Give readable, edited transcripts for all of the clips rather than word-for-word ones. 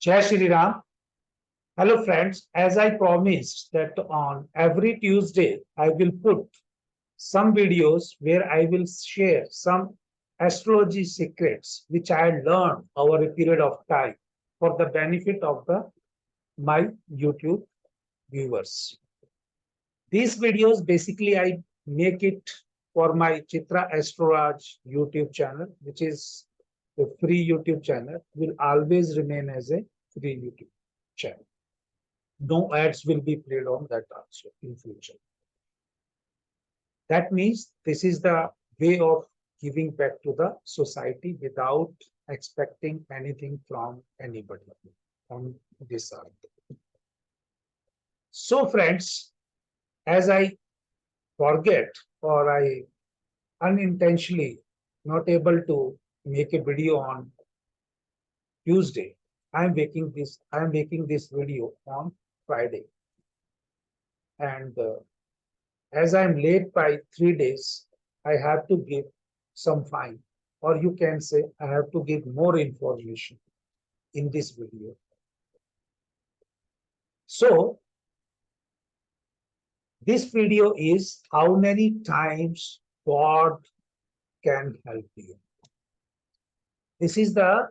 Jai Shri Ram. Hello friends, as I promised that on every Tuesday I will put some videos where I will share some astrology secrets which I had learned over a period of time for the benefit of my YouTube viewers. These videos basically I make it for my Chitra Astrolage YouTube channel, which is a free YouTube channel, will always remain as a free YouTube channel. No ads will be played on that also in future. That means this is the way of giving back to the society without expecting anything from anybody on this earth. So friends, as I forget or I unintentionally not able to make a video on Tuesday, I am making this video on Friday. And as I'm late by 3 days, I have to give some fine, or you can say I have to give more information in this video. So, this video is how many times God can help you. This is the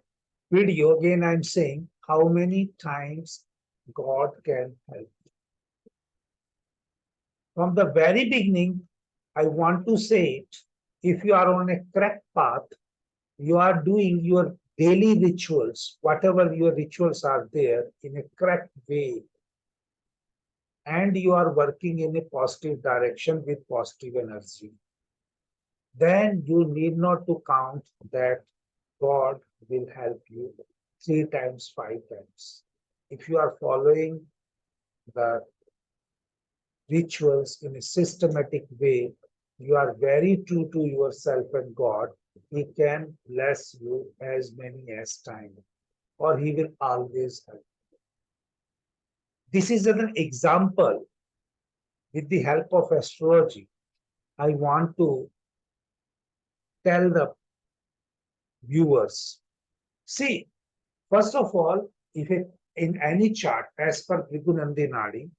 video, again I'm saying how many times God can help you. From the very beginning, I want to say it, if you are on a correct path, you are doing your daily rituals, whatever your rituals are there in a correct way, and you are working in a positive direction with positive energy, then you need not to count that God will help you 3 times, 5 times. If you are following the rituals in a systematic way, you are very true to yourself and God, He can bless you as many as time, or He will always help. This is an example with the help of astrology. I want to tell the viewers. See, first of all, if in any chart, as per Brigunandi Nadi,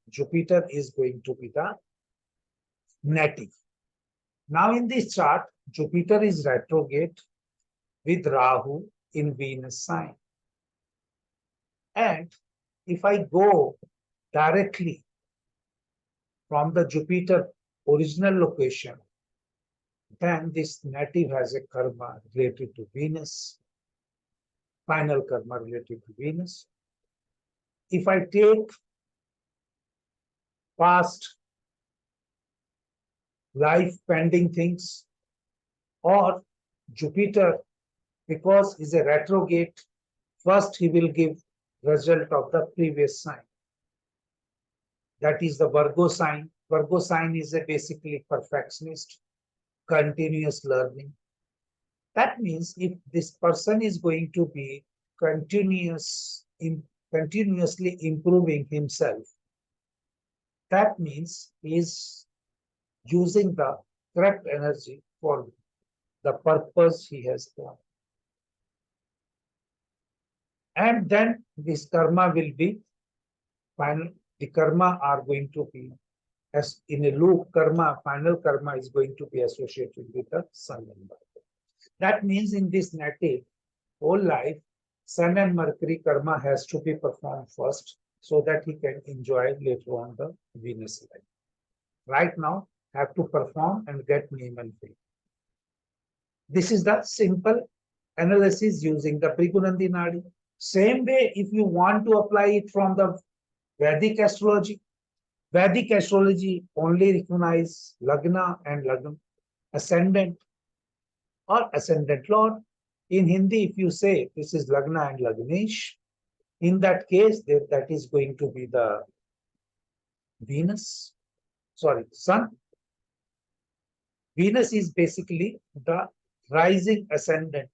Jupiter is going to be the native. Now in this chart, Jupiter is retrograde with Rahu in Venus sign. And if I go directly from the Jupiter original location, then this native has a karma related to Venus, final karma related to Venus. If I take past life pending things, or Jupiter, because is a retrograde, first he will give result of the previous sign. That is the Virgo sign. Virgo sign is a basically perfectionist, continuous learning. That means if this person is going to be continuously improving himself, that means he is using the correct energy for the purpose he has done. And then this karma will be final. The karma are going to be, as in a loop, final karma is going to be associated with the sun and Mercury. That means in this native whole life, sun and Mercury karma has to be performed first so that he can enjoy later on the Venus life. Right now, have to perform and get name and fame. This is the simple analysis using the Brigunandi Nadi. Same way, if you want to apply it from the Vedic astrology only recognize Lagna and Lagna, ascendant or ascendant lord. In Hindi, if you say this is Lagna and Lagnesh, in that case, that is going to be the sun. Venus is basically the rising ascendant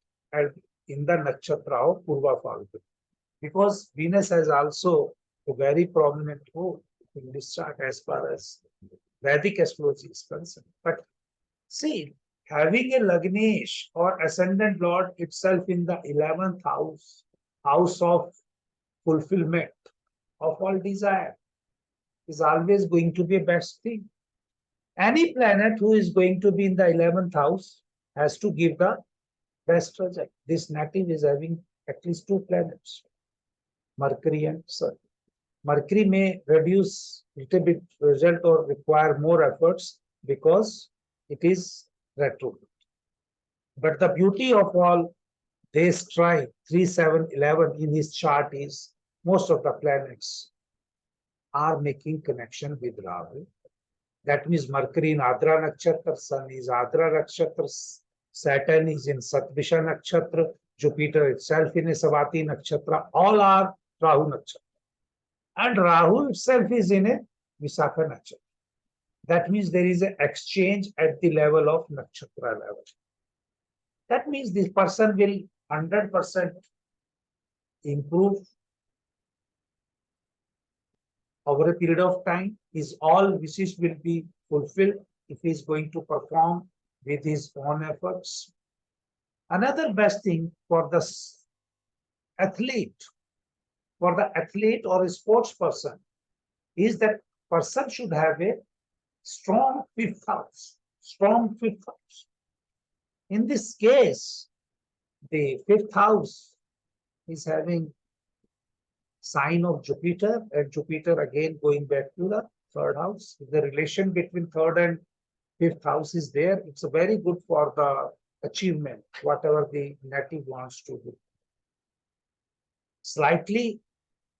in the nakshatra of Purva Phalguna, because Venus has also a very prominent role in this chart as far as Vedic astrology is concerned. But see, having a Lagnesh or ascendant lord itself in the 11th house house of fulfillment of all desire, is always going to be a best thing. Any planet who is going to be in the 11th house has to give the best result. This native is having at least two planets, Mercury and Sun. Mercury may reduce little bit result or require more efforts because it is retro. But the beauty of all this try 3, 7, 11 in his chart is most of the planets are making connection with Rahu. That means Mercury in Adra Nakshatra, Sun is Adra Nakshatra, Saturn is in Satvisha Nakshatra, Jupiter itself in a Savati Nakshatra, all are Rahu Nakshatra. And Rahu itself is in a Visakha Nakshatra. That means there is an exchange at the level of Nakshatra level. That means this person will 100% improve over a period of time. His all wishes will be fulfilled if he is going to perform with his own efforts. Another best thing for the athlete, or a sports person, is that person should have a strong fifth house. Strong fifth house. In this case, the fifth house is having sign of Jupiter, and Jupiter again going back to the third house. The relation between third and fifth house is there. It's very good for the achievement, whatever the native wants to do. Slightly,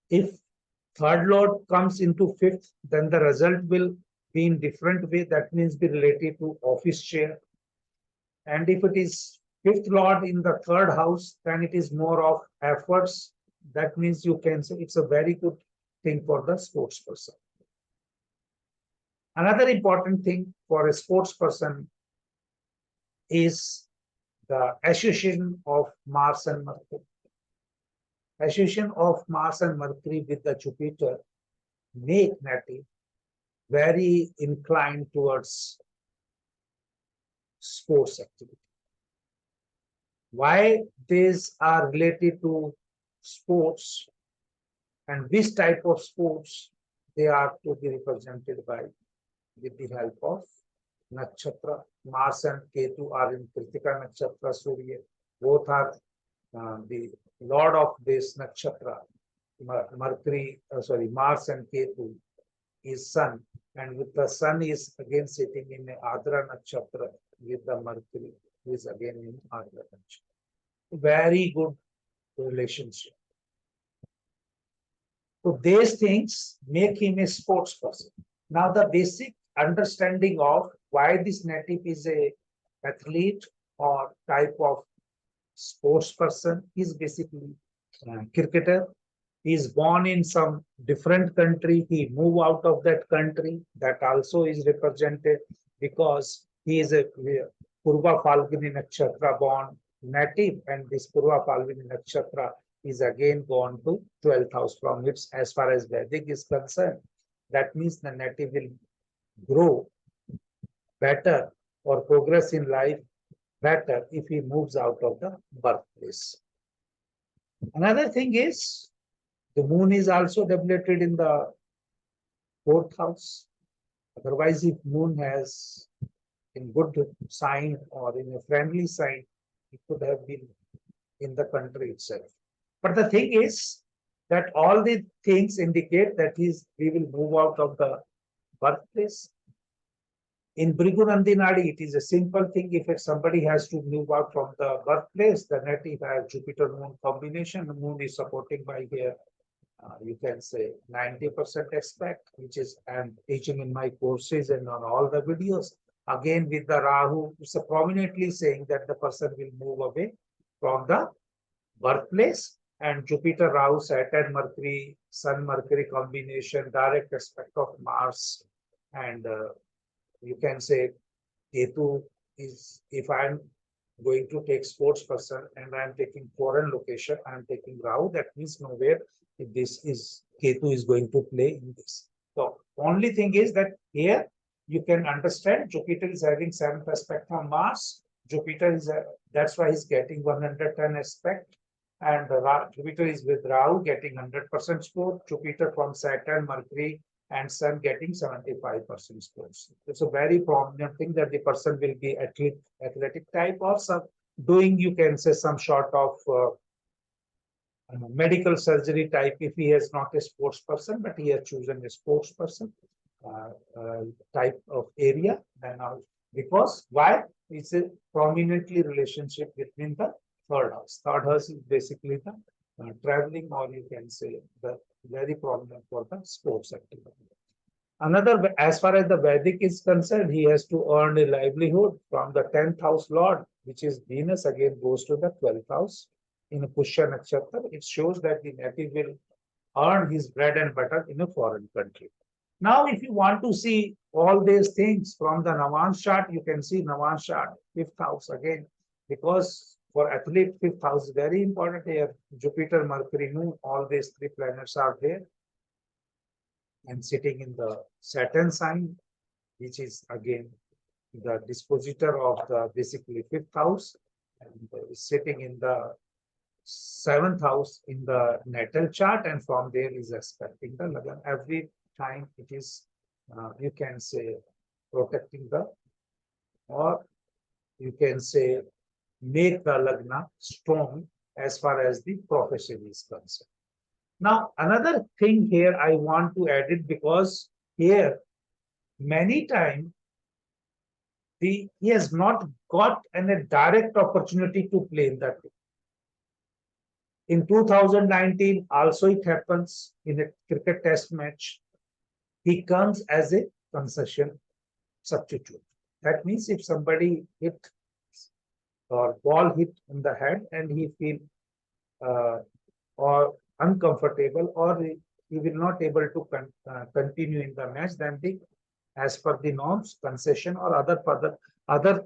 if third lord comes into fifth, then the result will be in different way. That means be related to office chair. And if it is fifth lord in the third house, then it is more of efforts. That means you can say it's a very good thing for the sports person. Another important thing for a sports person is the association of Mars and Mercury. Association of Mars and Mercury with the Jupiter make native very inclined towards sports activity. Why these are related to sports and which type of sports they are to be represented by with the help of nakshatra. Mars and Ketu are in Kritika nakshatra, Surya. Both are the lord of this nakshatra. Mars and Ketu is Sun, and with the Sun is again sitting in the Adra nakshatra with the Mercury, who is again in Adra nakshatra. Very good relationship. So these things make him a sports person. Now the basic understanding of why this native is a athlete or type of sports person is basically cricketer. He is born in some different country. He moved out of that country. That also is represented because he is a Purva Falguni Nakshatra born native, and this Purva Falguni Nakshatra is again gone to 12th house from its, as far as Vedic is concerned. That means the native will grow better or progress in life better if he moves out of the birthplace. Another thing is the moon is also debilitated in the 4th house. Otherwise, if moon has in good sign or in a friendly sign, it could have been in the country itself. But the thing is that all the things indicate that we will move out of the birthplace. In Bhrigu Nadi, it is a simple thing. If somebody has to move out from the birthplace, the native has Jupiter-Moon combination. The moon is supporting by here, you can say 90% aspect, which is I'm teaching in my courses and on all the videos. Again, with the Rahu, it's prominently saying that the person will move away from the birthplace. And Jupiter, Rahu, Saturn, Mercury, Sun, Mercury combination, direct aspect of Mars, and you can say Ketu is, if I'm going to take sports person and I'm taking foreign location, I'm taking Rahu, that means nowhere if this is Ketu is going to play in this. So only thing is that here you can understand Jupiter is having 7th aspect from Mars. Jupiter is that's why he's getting 110 aspect. and Jupiter is with Rahu getting 100% score, Jupiter from Saturn, Mercury, and Sun getting 75% scores. It's a very prominent thing that the person will be athletic type or some doing, you can say, some sort of medical surgery type if he is not a sports person, but he has chosen a sports person uh, uh, type of area. Then because why? It's a prominently relationship between the third house. Third house is basically the traveling, or you can say the very prominent for the sports activity. Another, as far as the Vedic is concerned, he has to earn a livelihood from the 10th house Lord, which is Venus, again goes to the 12th house in a Pushya Nakshatra. It shows that the native will earn his bread and butter in a foreign country. Now, if you want to see all these things from the Navamsa chart, you can see Navamsa chart, 5th house again, because for athlete, 5th house is very important here. Jupiter, Mercury, Moon, all these three planets are there and sitting in the Saturn sign, which is again the dispositor of the basically 5th house, and sitting in the 7th house in the natal chart, and from there is aspecting the Lagna. Every time it is, you can say, protecting the, or you can say, make the Lagna strong as far as the profession is concerned. Now, another thing here I want to add it, because here many times he has not got a direct opportunity to play in that. In 2019, also it happens in a cricket test match. He comes as a concession substitute. That means if somebody hit or ball hit in the head and he feel or uncomfortable, or he will not able to continue in the match, then the, as per the norms, concession or other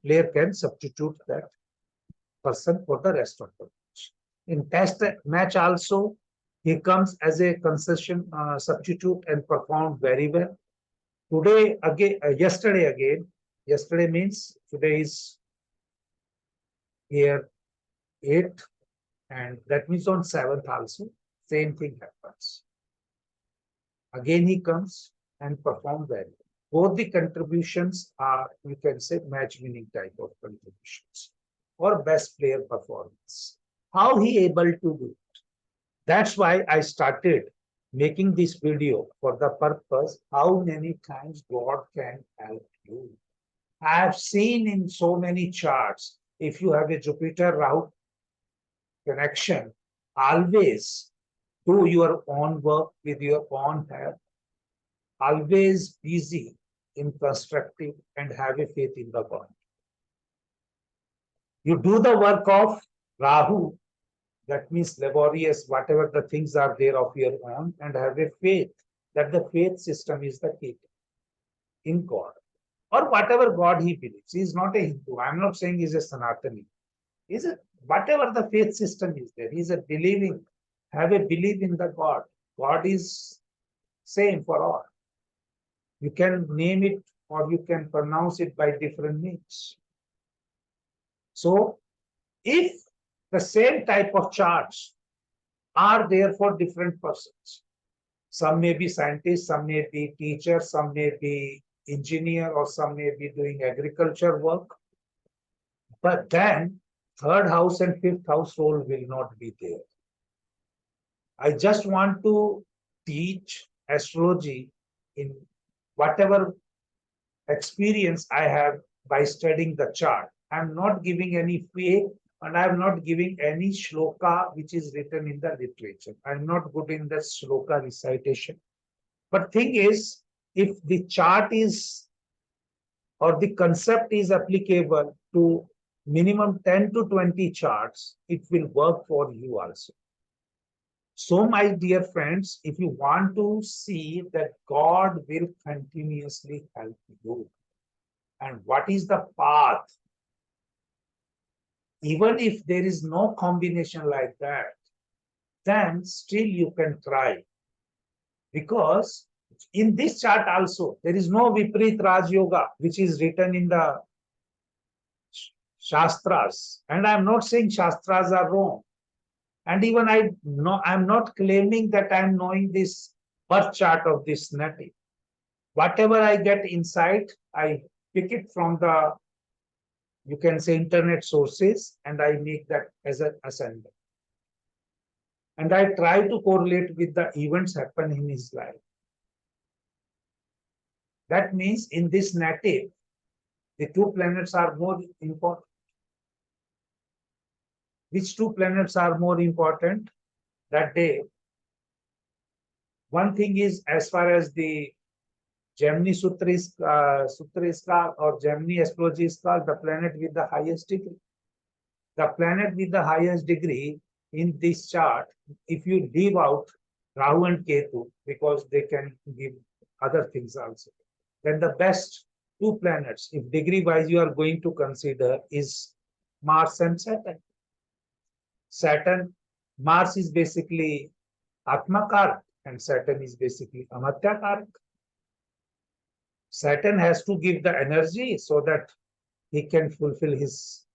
player can substitute that person for the rest of the match. In test match also, he comes as a concession substitute and performed very well. Today again, yesterday again, yesterday means today is here 8th, and that means on 7th also, same thing happens. Again he comes and perform well. Both the contributions are, you can say, match winning type of contributions or best player performance. How he able to do it? That's why I started making this video, for the purpose how many times God can help you. I have seen in so many charts, if you have a Jupiter Rahu connection, always do your own work with your own help, always busy in constructive and have a faith in the God. You do the work of Rahu, that means laborious, whatever the things are there of your own, and have a faith that the faith system is the key in God, or whatever God he believes. He is not a Hindu. I'm not saying he's a Sanatani. He's a, whatever the faith system is there, he's a believing, have a belief in the God. God is same for all. You can name it or you can pronounce it by different names. So if the same type of charts are there for different persons, some may be scientists, some may be teachers, some may be engineer, or some may be doing agriculture work, but then third house and 5th house role will not be there. I just want to teach astrology in whatever experience I have by studying the chart. I'm not giving any fake, and I'm not giving any shloka which is written in the literature. I'm not good in the shloka recitation. But thing is, if the chart is or the concept is applicable to minimum 10 to 20 charts, it will work for you also. So, my dear friends, if you want to see that God will continuously help you, and what is the path, even if there is no combination like that, then still you can try. Because in this chart also, there is no Viprit Raj Yoga, which is written in the Shastras. And I'm not saying Shastras are wrong. And even I know, I'm not claiming that I'm knowing this birth chart of this native. Whatever I get inside, I pick it from the, you can say, internet sources, and I make that as an assignment. And I try to correlate with the events happen in his life. That means in this native, the two planets are more important. Which two planets are more important that day? One thing is, as far as the Gemini Sutra is called, or Gemini astrology is called, the planet with the highest degree. The planet with the highest degree in this chart, if you leave out Rahu and Ketu, because they can give other things also, then the best two planets, if degree wise you are going to consider, is Mars and Saturn. Mars is basically Atma Karak and Saturn is basically Amatya Karak. Saturn has to give the energy so that he can fulfill his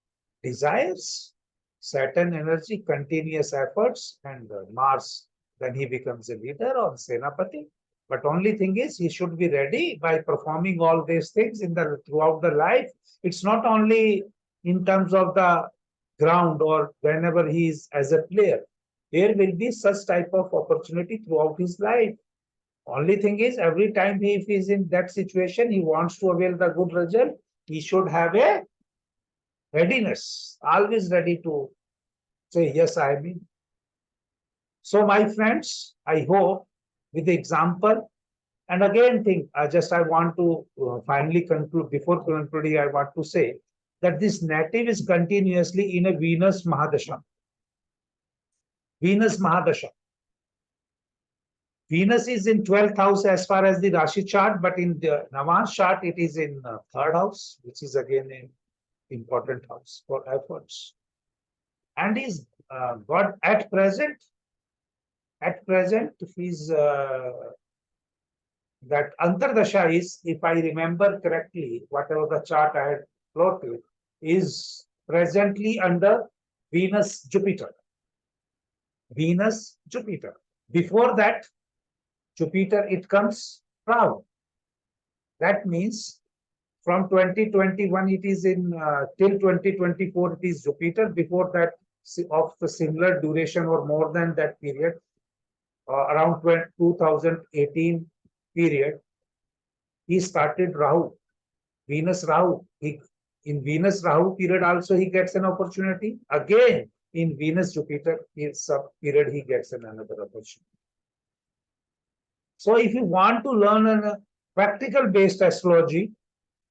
desires. Saturn energy, continuous efforts, and Mars, then he becomes a leader or Senapati. But only thing is, he should be ready by performing all these things in the throughout the life. It's not only in terms of the ground or whenever he is as a player. There will be such type of opportunity throughout his life. Only thing is, every time if he is in that situation, he wants to avail the good result, he should have a readiness, always ready to say, yes, I am in. So, my friends, I hope with the example, and again, I want to finally conclude. Before concluding, I want to say that this native is continuously in a Venus Mahadasha. Venus Mahadasha. Venus is in 12th house as far as the Rashi chart, but in the Navans chart, it is in 3rd house, which is again an important house for efforts. And is God at present, is that Antardasha is, if I remember correctly, whatever the chart I had plotted, is presently under Venus Jupiter. Venus Jupiter. Before that, Jupiter, it comes Rahu. That means from 2021, it is in till 2024, it is Jupiter. Before that, of the similar duration or more than that period, around 2018 period, he started Rahu, Venus Rahu. In Venus Rahu period also he gets an opportunity. Again, in Venus Jupiter period, he gets another opportunity. So if you want to learn a practical based astrology,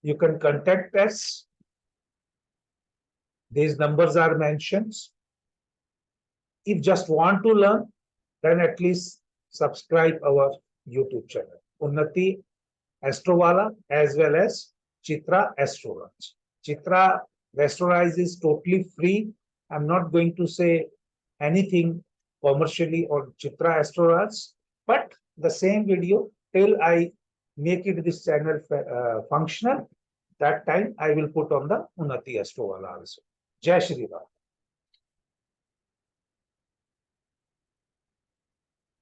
you can contact us. These numbers are mentioned. If just want to learn, then at least subscribe our YouTube channel, Unnati Astrovala, as well as Chitra Astrolage. Chitra Astrolage is totally free. I'm not going to say anything commercially on Chitra Astrolage, but the same video till I make it this channel functional, that time I will put on the Unnati Astrovala also. Jai Shri Ram.